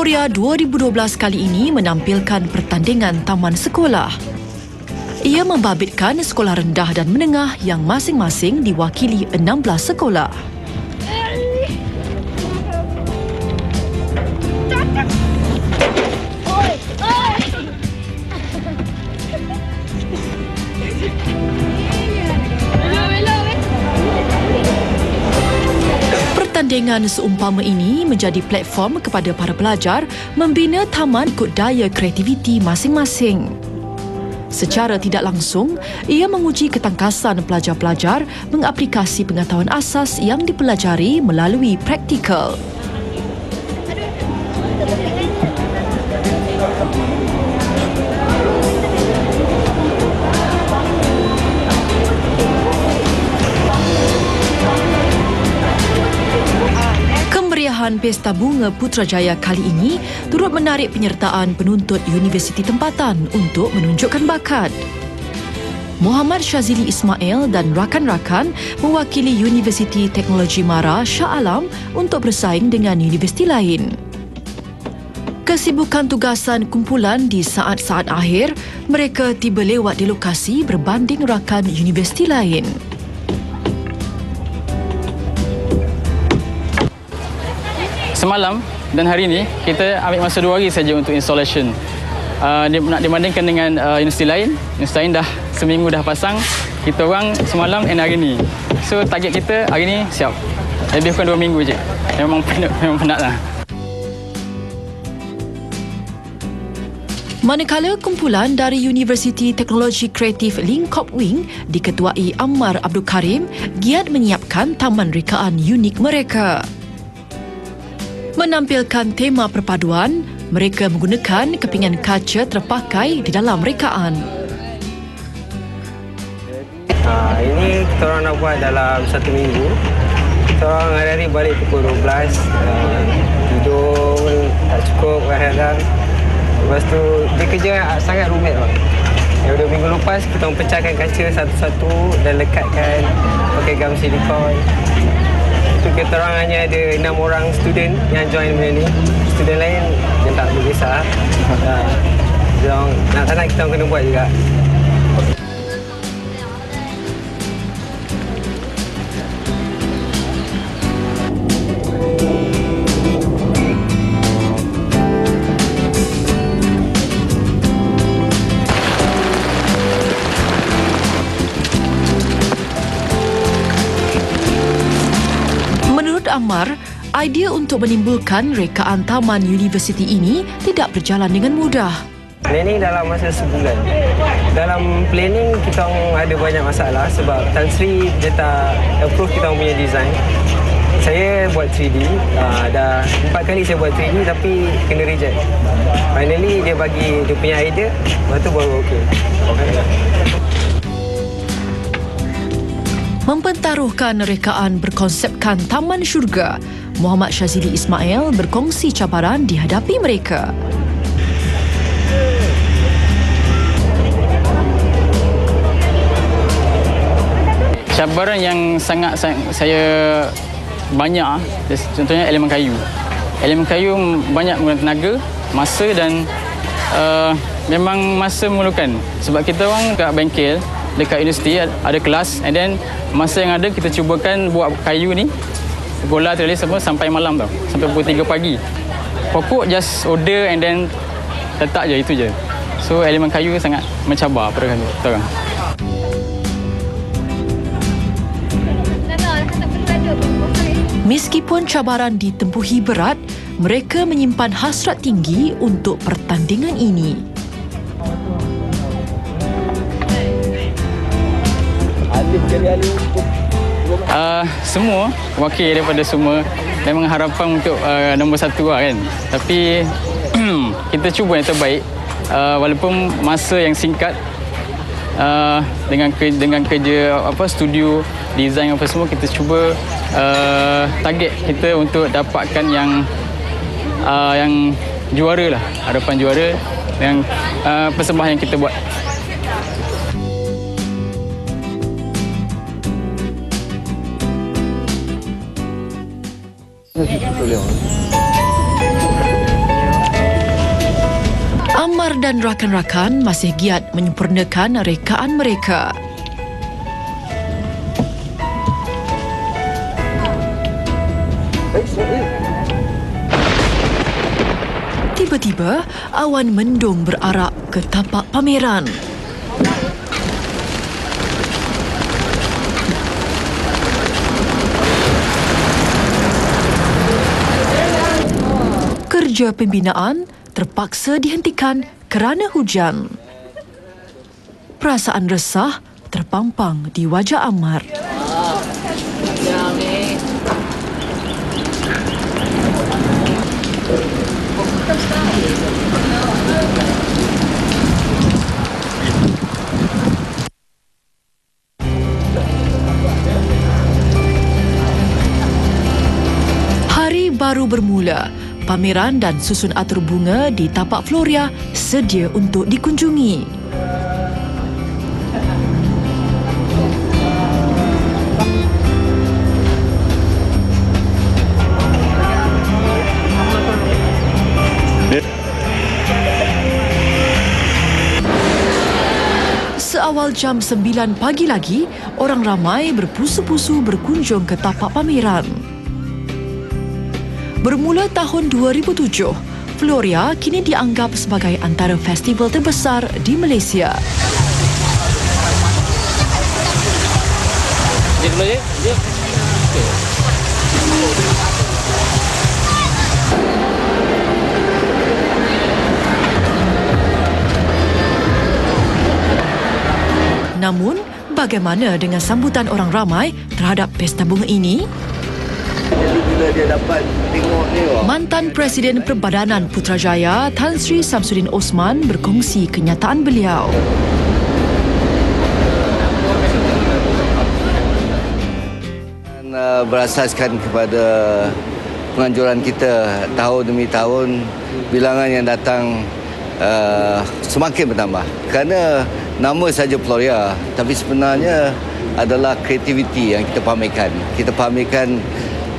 Victoria 2012 kali ini menampilkan pertandingan taman sekolah. Ia membabitkan sekolah rendah dan menengah yang masing-masing diwakili 16 sekolah. Pertandingan seumpama ini menjadi platform kepada para pelajar membina taman ikut daya kreativiti masing-masing. Secara tidak langsung, ia menguji ketangkasan pelajar-pelajar mengaplikasi pengetahuan asas yang dipelajari melalui praktikal. Pesta Bunga Putrajaya kali ini turut menarik penyertaan penuntut universiti tempatan untuk menunjukkan bakat. Muhammad Shazili Ismail dan rakan-rakan mewakili Universiti Teknologi Mara Shah Alam untuk bersaing dengan universiti lain. Kesibukan tugasan kumpulan di saat-saat akhir, mereka tiba lewat di lokasi berbanding rakan universiti lain. Semalam dan hari ini kita ambil masa 2 hari saja untuk installation. Nak dibandingkan dengan universiti lain dah seminggu dah pasang, kita orang semalam dan hari ini. So target kita hari ini siap. Lebih kurang 2 minggu je. Memang penatlah. Manakala kumpulan dari Universiti Teknologi Kreatif Lingkop Wing diketuai Ammar Abdul Karim giat menyiapkan taman rekaan unik mereka. Menampilkan tema perpaduan, mereka menggunakan kepingan kaca terpakai di dalam rekaan. Ini kita orang nak buat dalam 1 minggu. Kita orang hari-hari balik pukul 12. Tidur tak cukup kadang-kadang. Lepas tu, dia kerja sangat rumit. Yang 2 minggu lepas, kita orang pecahkan kaca satu-satu dan lekatkan pakai gam silikon. Kita orang hanya ada 6 orang student yang join benda ni. Student lain yang tak berkisah. Nak tak nak kita orang kena buat juga. Ammar, idea untuk menimbulkan rekaan taman universiti ini tidak berjalan dengan mudah. Planning dalam masa sebulan. Dalam planning kita ada banyak masalah sebab Tan Sri dia tak approve kita punya design. Saya buat 3D, dah 4 kali saya buat 3D tapi kena reject. Finally dia bagi dia punya idea, lepas tu baru okey. Mempertaruhkan rekaan berkonsepkan Taman Syurga, Muhammad Shazili Ismail berkongsi cabaran dihadapi mereka. Cabaran yang sangat saya banyak, contohnya elemen kayu. Elemen kayu banyak menggunakan tenaga, masa dan memang masa memerlukan. Sebab kita orang kat bengkel, dekat universiti ada kelas, and then masa yang ada kita cubakan buat kayu ni bola terlis semua sampai malam tau, sampai pukul 3 pagi. Pokok just order and then letak je, itu je. So elemen kayu sangat mencabar pada kami kita orang. Meskipun cabaran ditempuhi berat, mereka menyimpan hasrat tinggi untuk pertandingan ini. Semua wakil daripada semua memang harapan untuk nombor 1 lah kan. Tapi kita cuba yang terbaik, walaupun masa yang singkat, dengan kerja studio design apa semua, kita cuba target kita untuk dapatkan yang juara lah, harapan juara dengan persembahan yang kita buat. Ammar dan rakan-rakan masih giat menyempurnakan rekaan mereka. Tiba-tiba, awan mendung berarak ke tapak pameran. Kerja pembinaan terpaksa dihentikan kerana hujan. Perasaan resah terpampang di wajah Ammar. Hari baru bermula. Pameran dan susun atur bunga di tapak Floria sedia untuk dikunjungi. Seawal jam 9 pagi lagi, orang ramai berpusu-pusu berkunjung ke tapak pameran. Bermula tahun 2007, Floria kini dianggap sebagai antara festival terbesar di Malaysia. Namun, bagaimana dengan sambutan orang ramai terhadap pesta bunga ini? Bila dia dapat tengok ni, Mantan Presiden Perbadanan Putrajaya Tan Sri Samsudin Osman berkongsi kenyataan beliau. Berasaskan kepada penganjuran kita tahun demi tahun, bilangan yang datang semakin bertambah. Kerana nama saja Floria, tapi sebenarnya adalah kreativiti yang kita pamerkan. Kita pamerkan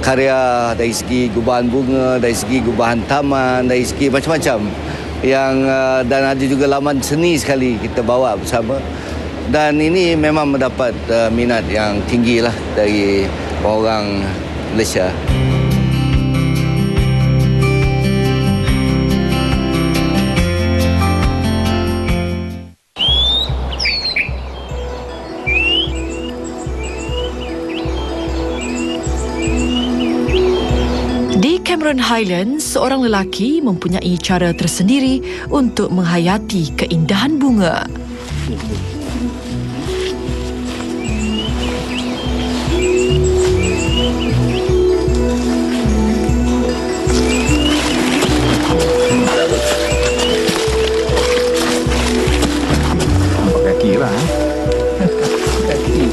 karya dari segi gubahan bunga, dari segi gubahan taman, dari segi macam-macam yang dan ada juga laman seni sekali kita bawa bersama, dan ini memang mendapat minat yang tinggi lah dari orang Malaysia. Cameron Highlands, seorang lelaki mempunyai cara tersendiri untuk menghayati keindahan bunga. Kaki lah. Kaki.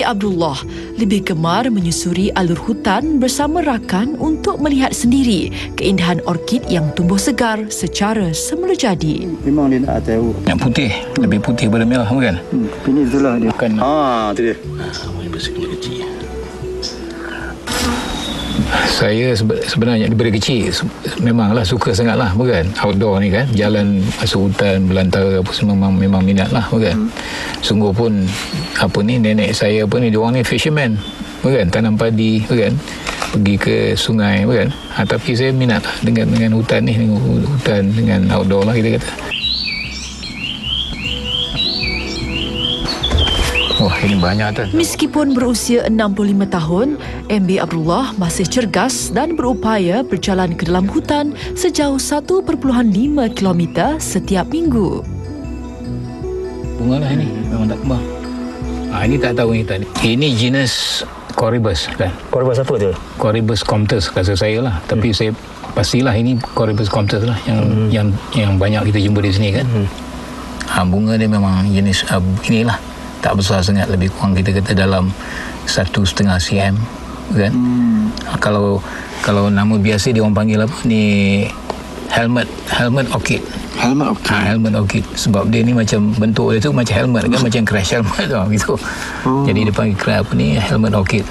Abdullah lebih gemar menyusuri alur hutan bersama rakan untuk melihat sendiri keindahan orkid yang tumbuh segar secara semula jadi. Memang dia nak tahu. Yang putih, lebih putih daripada merah bukan? Ini itulah dia. Bukan. Tu dia. Kecil. Saya sebenarnya daripada kecil memanglah suka sangatlah bukan, outdoor ni kan, jalan masuk hutan belantara apa semua memang minat lah bukan. Sungguh pun apa ni, nenek saya pun ni, diorang ni fisherman bukan, tanam padi bukan, pergi ke sungai bukan. Tapi saya minat lah dengan hutan ni, dengan hutan, dengan outdoor lah kita kata. Wah, ini banyak tu. Meskipun berusia 65 tahun, MB Abdullah masih cergas dan berupaya berjalan ke dalam hutan sejauh 1.5 km setiap minggu. Bunga lah ini, memang tak kembang. Ini tak tahu ni tadi. Ini jenis Corybus kan. Corybus apa tu? Corybus comptus rasa saya lah. Tapi saya pastilah ini Corybus comptus lah yang banyak kita jumpa di sini kan. Bunga dia memang jenis inilah. Tak besar sangat, lebih kurang kita kata dalam 1.5 cm kan. Kalau nama biasa dia orang panggil apa ni, helmet orchid. Helmet orchid sebab dia ni macam bentuk dia tu macam helmet kan, macam crash helmet tu gitu. Jadi dia panggil apa ni, helmet orchid.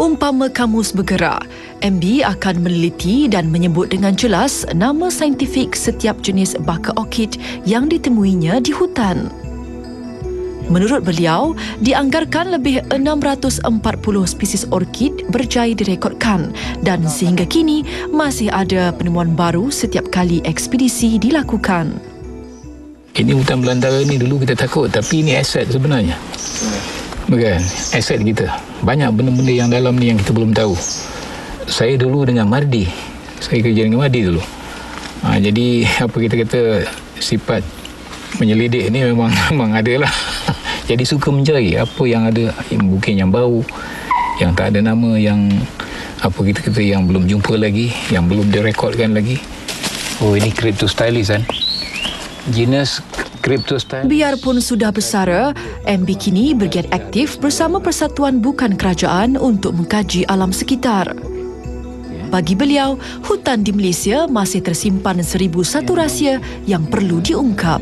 Umpama kamus bergerak, MB akan meneliti dan menyebut dengan jelas nama saintifik setiap jenis baka orkid yang ditemuinya di hutan. Menurut beliau, dianggarkan lebih 640 spesies orkid berjaya direkodkan dan sehingga kini masih ada penemuan baru setiap kali ekspedisi dilakukan. Ini hutan belantara ni dulu kita takut, tapi ini aset sebenarnya. Bukan? Aset kita. Banyak benda-benda yang dalam ni yang kita belum tahu. Saya dulu dengan Mardi. Saya kerja dengan Mardi dulu. Jadi apa kita kata, sifat menyelidik ni memang ada lah. Jadi suka mencari apa yang ada, mungkin yang baru, yang tak ada nama, yang apa kita kata yang belum jumpa lagi, yang belum direkodkan lagi. Oh, ini Cryptostylus kan? Genus Cryptostylus. Biarpun sudah bersara, MB kini bergiat aktif bersama persatuan bukan kerajaan untuk mengkaji alam sekitar. Bagi beliau, hutan di Malaysia masih tersimpan 1001 rahsia yang perlu diungkap.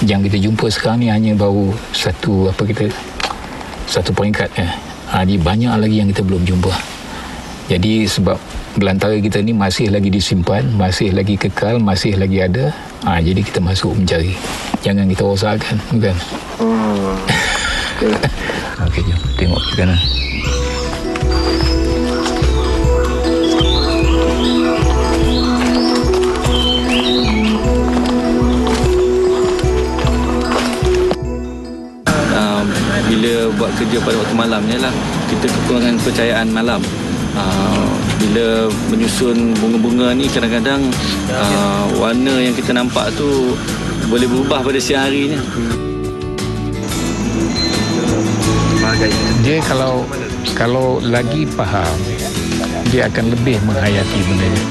Yang kita jumpa sekarang ni hanya baru satu peringkat. Jadi banyak lagi yang kita belum jumpa. Jadi sebab belantara kita ni masih lagi disimpan, masih lagi kekal, masih lagi ada. Jadi kita masuk mencari. Jangan kita rosakan, bukan? Okey, jom tengok ke kanan. Bila buat kerja pada waktu malam ni lah, kita kekurangan kepercayaan malam. Bila menyusun bunga-bunga ni, kadang-kadang warna yang kita nampak tu boleh berubah pada siang harinya. Dia kalau lagi faham, dia akan lebih menghayati benda ni.